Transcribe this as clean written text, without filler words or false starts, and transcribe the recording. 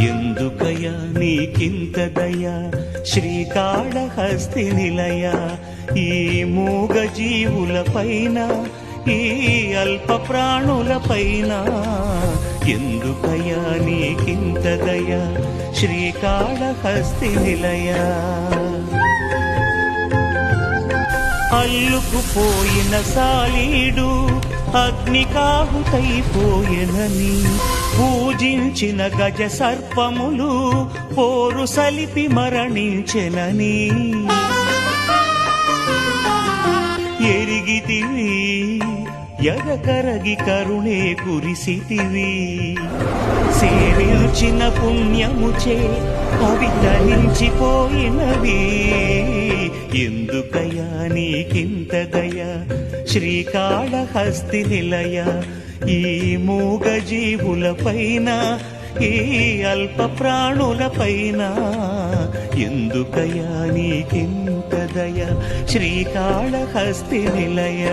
ఎందుకయ్యా నీకింత దయా శ్రీకాళహస్తి నిలయ, ఈ మూగ జీవుల పైన, ఈ అల్ప ప్రాణుల పైన. ఎందుకయ్యా నీకింత దయా శ్రీకాళహస్తి నిలయ. అల్లుకుపోయిన సాలీడు అగ్నికాహుతైపోయెనని, పూజించిన గజ సర్పములు పోరు సలిపి మరణించెనని ఎరిగితివి. ఎదకరగి కరుణే కురిసితివి. సేవించిన పుణ్యముచే పవిత్రనించిపోయినవి. ఎందుకయ్యా నీకింత దయా శ్రీకాళహస్తి నిలయ, ఈ మూగ జీవుల పైన, ఈ అల్ప ప్రాణుల పైన. ఎందుకయ్యా నీకింత దయా శ్రీకాళహస్తి నిలయ.